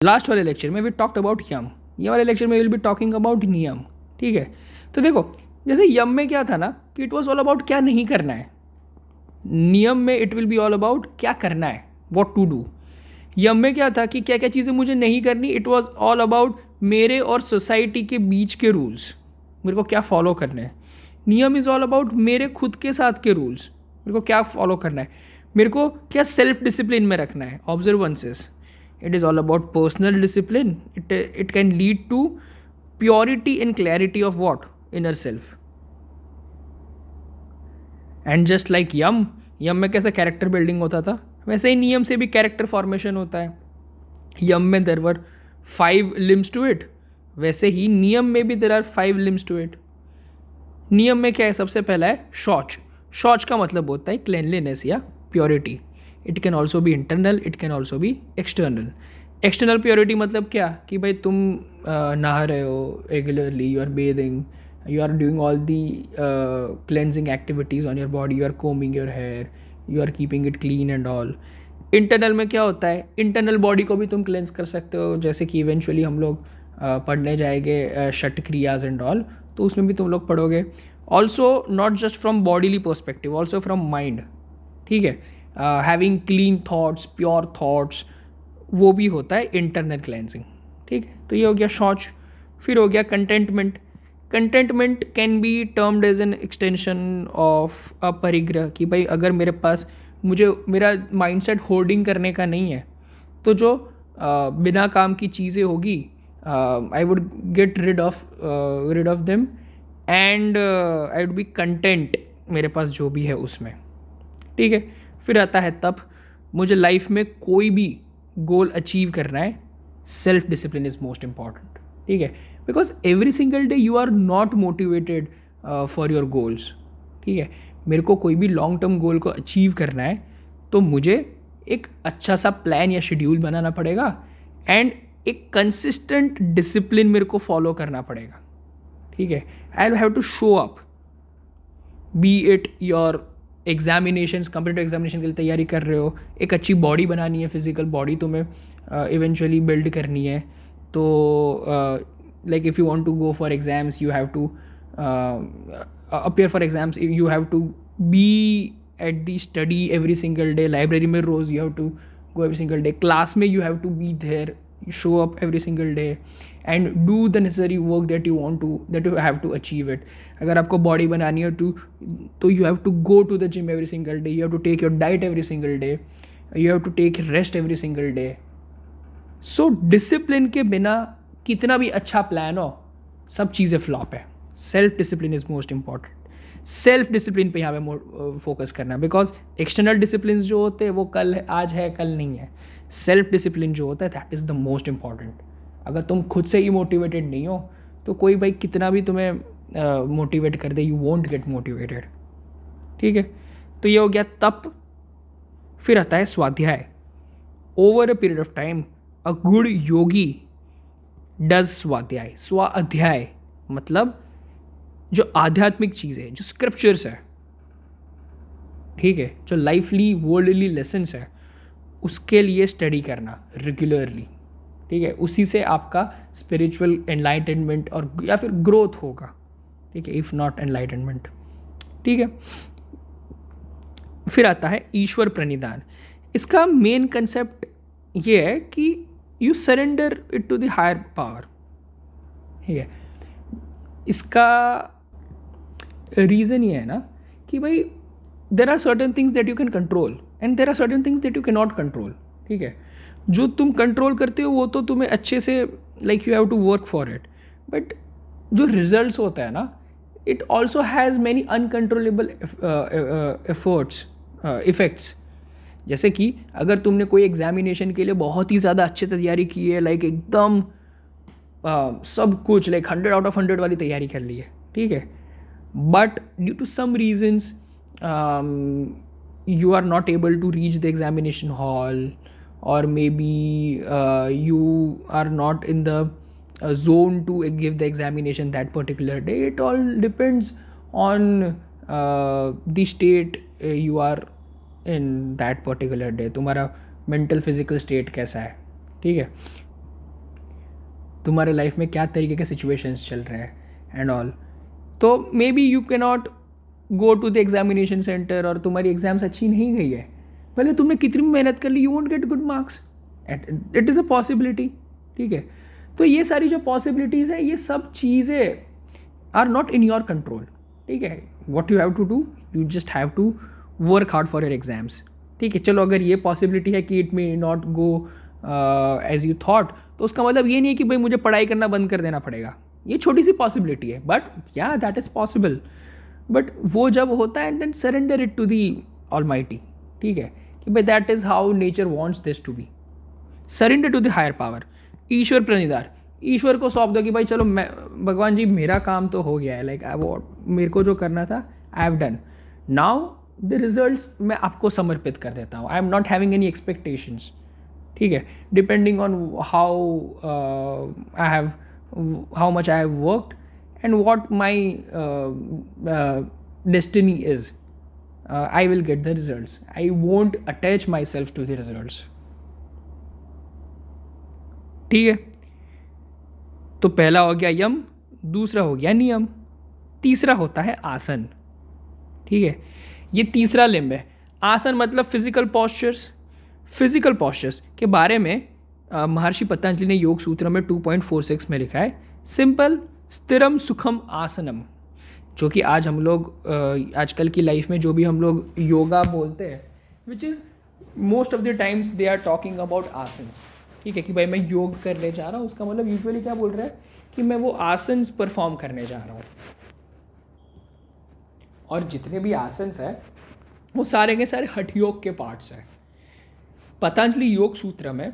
Last वाले lecture में we talked about यम, ये वाले लेक्चर में विल बी टॉकिंग अबाउट नियम. ठीक है, तो देखो जैसे यम में क्या था ना कि इट वॉज ऑल अबाउट क्या नहीं करना है. नियम में it will be all about क्या करना है, वॉट टू डू. यम में क्या था कि क्या क्या चीज़ें मुझे नहीं करनी. इट वॉज ऑल अबाउट मेरे और सोसाइटी के बीच के रूल्स, मेरे को क्या फॉलो करने हैं. नियम इज़ ऑल अबाउट मेरे खुद के साथ के रूल्स, मेरे को क्या फॉलो करना है, मेरे को क्या सेल्फ डिसिप्लिन में रखना है, observances. It is all about personal discipline. It can lead to purity and clarity of what, inner self. And just like यम में कैसा कैरेक्टर बिल्डिंग होता था, वैसे ही नियम से भी कैरेक्टर फॉर्मेशन होता है. यम में there were 5 limbs to it, वैसे ही नियम में भी there are 5 limbs to it. नियम में क्या है, सबसे पहला है शौच. शौच का मतलब होता है क्लेनलीनेस या purity. It can also be internal, it can also be external. External purity मतलब क्या कि भाई तुम नहा रहे हो regularly, you are bathing, you are doing all the cleansing activities on your body, you are combing your hair, you are keeping it clean and all. Internal में क्या होता है, इंटरनल बॉडी को भी तुम क्लेंस कर सकते हो, जैसे कि इवेंचुअली हम लोग पढ़ने जाएंगे षट क्रियाज एंड ऑल, तो उसमें भी तुम लोग पढ़ोगे. Also not just from bodily perspective, also from mind. ठीक है, having clean thoughts, pure thoughts, वो भी होता है इंटरनल क्लेंजिंग. ठीक है, तो ये हो गया शौच. फिर हो गया contentment. Contentment can be termed as an extension of अपरिग्रह, कि भाई अगर मेरे पास, मुझे मेरा माइंडसेट होर्डिंग करने का नहीं है, तो जो बिना काम की चीज़ें होगी I would get rid of them and I would be content मेरे पास जो भी है उसमें. ठीक है, फिर आता है तप. मुझे लाइफ में कोई भी गोल अचीव करना है, self discipline is most important. ठीक है, because every single day you are not motivated for your goals. ठीक है, मेरे को कोई भी लॉन्ग टर्म गोल को अचीव करना है तो मुझे एक अच्छा सा प्लान या शेड्यूल बनाना पड़ेगा एंड एक कंसिस्टेंट डिसिप्लिन मेरे को फॉलो करना पड़ेगा. ठीक है, I will have to show up, be it your examinations, competitive examination के लिए तैयारी कर रहे हो, एक अच्छी बॉडी बनानी है, फिजिकल बॉडी तुम्हें इवेंचुअली बिल्ड करनी है. तो like if you want to go for exams, you have to appear for exams, you have to be at the study every single day. Library mein roz you have to go every single day. Class mein you have to be there, you show up every single day and do the necessary work that you want to, that you have to achieve it. अगर आपको body बनानी है तो you have to go to the gym every single day, you have to take your diet every single day, you have to take rest every single day. So discipline के बिना कितना भी अच्छा प्लान हो, सब चीज़ें फ्लॉप है. Self discipline is most important. Self discipline पे यहाँ पे फोकस करना है, बिकॉज एक्सटर्नल डिसिप्लिन जो होते हैं वो कल है, आज है, कल नहीं है. सेल्फ डिसिप्लिन जो होता है that is the most important. अगर तुम खुद से ही मोटिवेटेड नहीं हो तो कोई भाई कितना भी तुम्हें मोटिवेट कर दे, यू वोंट गेट मोटिवेटेड. ठीक है, तो ये हो गया तप. फिर आता है स्वाध्याय. Over a period of time a good Yogi does स्वाध्याय. स्वाध्याय मतलब जो आध्यात्मिक चीज़ें, जो स्क्रिप्चर्स है, ठीक है, जो लाइफली वर्ल्डली लेसन्स है, उसके लिए स्टडी करना रेगुलरली. ठीक है, उसी से आपका स्पिरिचुअल एनलाइटनमेंट और या फिर ग्रोथ होगा. ठीक है, इफ़ नॉट एनलाइटनमेंट. ठीक है, फिर आता है ईश्वर प्रणिधान. इसका मेन कंसेप्ट ये है कि you surrender it to the higher power. ठीक है, इसका रीज़न ये है ना कि भाई there are certain things that you can control and there are certain things that you can not control. ठीक है, जो तुम कंट्रोल करते हो वो तो तुम्हें अच्छे से like you have to work for it, but जो रिजल्ट्स होता है ना, it also has many uncontrollable efforts, effects. जैसे कि अगर तुमने कोई एग्जामिनेशन के लिए बहुत ही ज़्यादा अच्छी तैयारी की है, लाइक एकदम सब कुछ लाइक 100 आउट ऑफ 100 वाली तैयारी कर ली है, ठीक है, but due to some reasons you are not able to reach the examination hall, or maybe you are not in the zone to give the examination that particular day. It all depends on the state you are in that particular day. तुम्हारा mental physical state कैसा है. ठीक है, तुम्हारे life में क्या तरीके के सिचुएशंस चल रहे हैं एंड ऑल. तो maybe you can not go to the examination centre और तुम्हारी एग्जाम्स अच्छी नहीं गई है, भले तुमने कितनी भी मेहनत कर ली, you won't get good marks. It is a possibility. ठीक है. तो ये सारी जो पॉसिबिलिटीज़ है, ये सब चीज़ें are not in your control. ठीक है. What you have to do, you just have to work hard for your exams. ठीक है. चलो अगर ये पॉसिबिलिटी है कि it may not go as you thought, तो उसका मतलब ये नहीं है कि भाई मुझे पढ़ाई करना बंद कर देना पड़ेगा. ये छोटी सी पॉसिबिलिटी है, बट या दैट इज़ पॉसिबल. बट वो जब होता है, then surrender it to the almighty. ठीक है. कि भाई that is how nature wants this to be. Surrender to the higher power. ईश्वर प्रणिधार. ईश्वर को सौंप दो कि भाई चलो मैं, भगवान जी मेरा काम तो हो गया है, लाइक मेरे को जो करना था I have done. Now the results मैं आपको समर्पित कर देता हूँ. I am not having any expectations. ठीक है. Depending on how much I have worked and what my destiny is, I will get the results. I won't attach myself to the results. ठीक है. तो पहला हो गया यम, दूसरा हो गया नियम, तीसरा होता है आसन. ठीक है. ये तीसरा लिम्ब है. आसन मतलब फिजिकल पॉस्चर्स. फिजिकल पॉस्चर्स के बारे में महर्षि पतंजलि ने योग सूत्र में 2.46 में लिखा है, सिंपल स्थिरम सुखम आसनम. जो कि आज हम लोग आजकल की लाइफ में जो भी हम लोग योगा बोलते हैं, which is most of the times they are talking about asanas. ठीक है. कि भाई मैं योग करने जा रहा हूँ, उसका मतलब यूजुअली क्या बोल रहा है कि मैं वो आसन्स परफॉर्म करने जा रहा हूँ. और जितने भी आसन्स हैं वो सारे के सारे हठ योग के पार्ट्स हैं. पतंजलि योग सूत्र में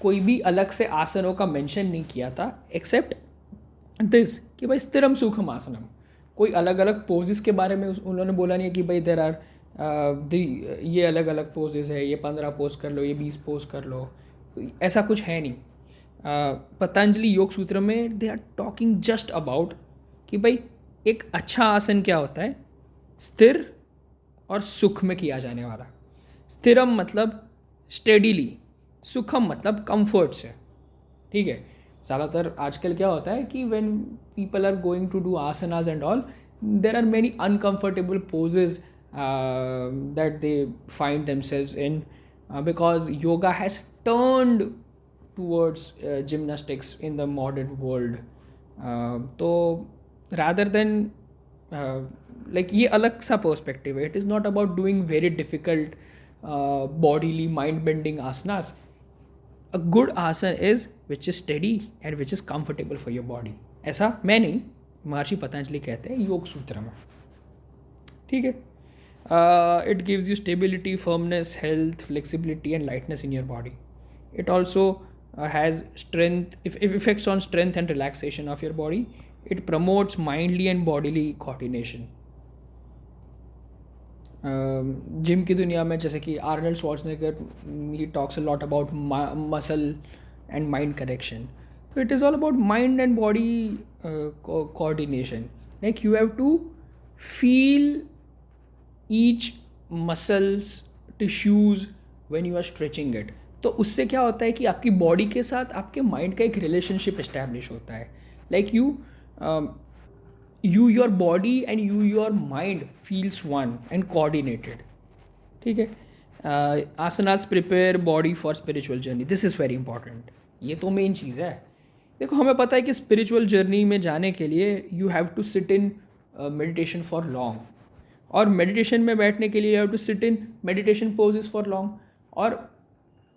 कोई भी अलग से आसनों का मेंशन नहीं किया था एक्सेप्ट दिस कि भाई स्थिरम सुखम आसनम. कोई अलग अलग पोजेस के बारे में उन्होंने बोला नहीं है कि भाई देर आर ये अलग अलग पोजेस है, ये 15 पोज कर लो, ये 20 पोज कर लो. ऐसा कुछ है नहीं. पतंजलि योग सूत्र में they are talking just about कि भाई एक अच्छा आसन क्या होता है, स्थिर और सुख में किया जाने वाला. स्थिरम मतलब स्टेडीली, सुखम मतलब कंफर्ट से. ठीक है. ज़्यादातर आजकल क्या होता है कि when people are going to do asanas and all, there are many uncomfortable poses that they find themselves in, because yoga has turned towards gymnastics in the modern world. तो रादर देन लाइक ये अलग सा पर्सपेक्टिव है. It is not about doing very difficult bodily mind bending asanas. A good asana is which is steady and which is comfortable for your body. ऐसा मैं नहीं, महर्षि पतंजलि कहते हैं योग सूत्र में. ठीक है. It gives you stability, firmness, health, flexibility and lightness in your body. It also has strength, effects on strength and relaxation of your body. It promotes mindly and bodily coordination. Gym की दुनिया में जैसे कि Arnold Schwarzenegger, he talks a lot about muscle and mind connection. तो it is all about mind and body coordination. Like you have to feel each muscles tissues when you are stretching it. तो उससे क्या होता है कि आपकी body के साथ आपके माइंड का एक रिलेशनशिप इस्टेब्लिश होता है. Like you your body and your mind feels one and coordinated. ठीक है. asanas prepare body for spiritual journey. this is very important. ये तो मेन चीज़ है. देखो हमें पता है कि स्पिरिचुअल जर्नी में जाने के लिए you have to sit in meditation for long, और मेडिटेशन में बैठने के लिए you have to sit in meditation poses for long. और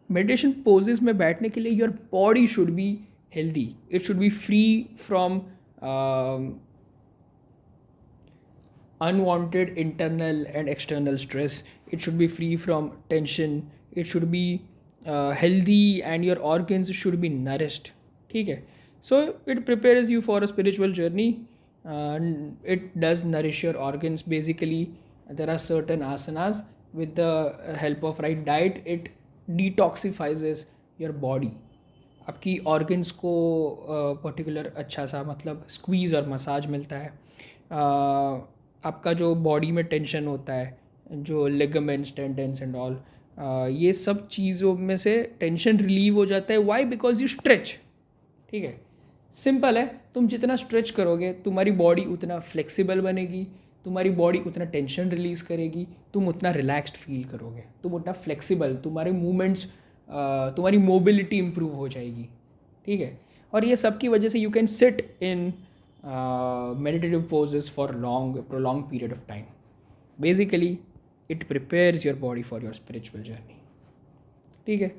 मेडिटेशन पोजेस में बैठने के लिए your body should be healthy. It should be free from unwanted internal and external stress. It should be free from tension. It should be healthy and your organs should be nourished. ठीक है. So it prepares you for a spiritual journey. It does nourish your organs. Basically there are certain asanas with the help of right diet, it detoxifies your body. आपकी organs को particular अच्छा सा मतलब squeeze और massage मिलता है. आपका जो बॉडी में टेंशन होता है, जो लिगामेंट्स, टेंडन्स एंड ऑल, ये सब चीज़ों में से टेंशन रिलीव हो जाता है. वाई? Because you stretch. ठीक है. सिंपल है, तुम जितना स्ट्रेच करोगे तुम्हारी बॉडी उतना फ्लेक्सिबल बनेगी, तुम्हारी बॉडी उतना टेंशन रिलीज़ करेगी, तुम उतना रिलैक्स्ड फील करोगे, तुम उतना फ्लेक्सिबल, तुम्हारे मूवमेंट्स, तुम्हारी मोबिलिटी इम्प्रूव हो जाएगी, ठीक है। और ये सब की वजह से you can sit in meditative poses for long prolong period of time. Basically it prepares your body for your spiritual journey, ठीक है।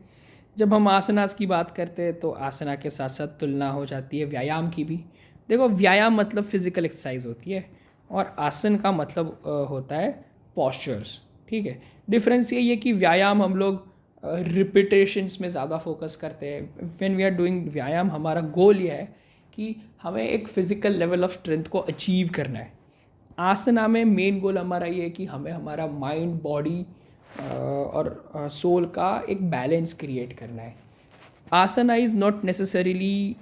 जब हम आसनास की बात करते हैं तो आसना के साथ साथ तुलना हो जाती है व्यायाम की भी। देखो, व्यायाम मतलब फिजिकल एक्सरसाइज होती है और आसन का मतलब होता है पॉस्चर्स, ठीक है। डिफरेंस ये है कि व्यायाम हम लोग रिपीटेशंस में ज़्यादा फोकस करते हैं। व्हेन वी आर डूइंग व्यायाम हमारा गोल ये है कि हमें एक फिजिकल लेवल ऑफ स्ट्रेंथ को अचीव करना है। आसना में मेन गोल हमारा ये है कि हमें हमारा माइंड, बॉडी और सोल का एक बैलेंस क्रिएट करना है। Asana is not necessarily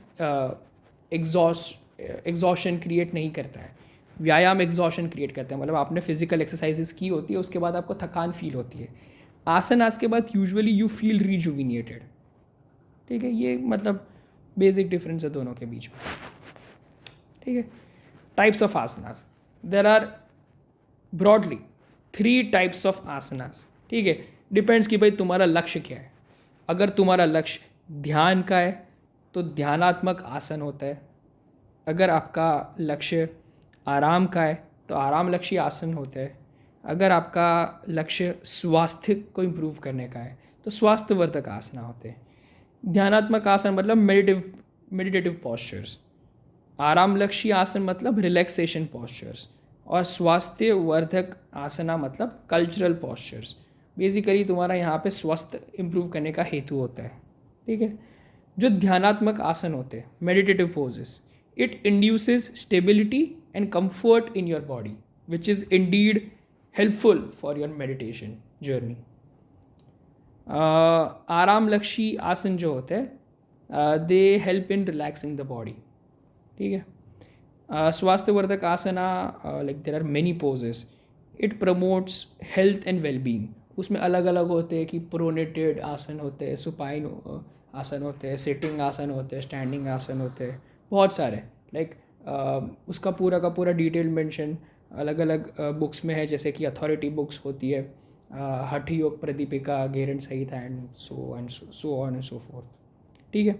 exhaustion create नहीं करता है, व्यायाम एग्जॉशन क्रिएट करता है। मतलब आपने फिजिकल एक्सरसाइजेस की होती है, उसके बाद आपको थकान फील होती है। आसनास के बाद यूजुअली यू फील रिजुविनेटेड, ठीक है। ये मतलब बेसिक डिफरेंस है दोनों के बीच में, ठीक है। Types of asanas, there are broadly 3 types of asanas, ठीक है। डिपेंड्स कि भाई तुम्हारा लक्ष्य क्या है। अगर तुम्हारा लक्ष्य ध्यान का है तो ध्यानात्मक आसन होता है। अगर आपका लक्ष्य आराम का है तो आराम लक्ष्य आसन होता है। अगर आपका लक्ष्य स्वास्थ्य को इम्प्रूव करने का है तो स्वास्थ्यवर्धक आसना होते हैं। ध्यानात्मक आसन मतलब मेडिटेटिव पॉस्चर्स, आराम लक्ष्य आसन मतलब रिलैक्सेशन पॉस्चर्स, और स्वास्थ्य वर्धक आसना मतलब कल्चरल पॉस्चर्स। बेसिकली तुम्हारा यहाँ पे स्वास्थ्य इम्प्रूव करने का हेतु होता है, ठीक है। जो ध्यानात्मक आसन होते हैं, meditative poses, it induces stability and comfort in your body which is indeed helpful for your meditation journey. आराम लक्ष्य आसन जो होते हैं they help in relaxing the body, ठीक है। स्वास्थ्यवर्धक asana, like there are many poses, it promotes health and wellbeing. उसमें अलग अलग होते हैं कि प्रोनेटेड आसन होते हैं, सुपाइन आसन होते हैं, सिटिंग आसन होते हैं, स्टैंडिंग आसन होते हैं, बहुत सारे। लाइक उसका पूरा का पूरा डिटेल मेंशन अलग अलग बुक्स में है, जैसे कि अथॉरिटी बुक्स होती है, हठ योग प्रदीपिका, घेरन Samhita and so on and so forth, ठीक है।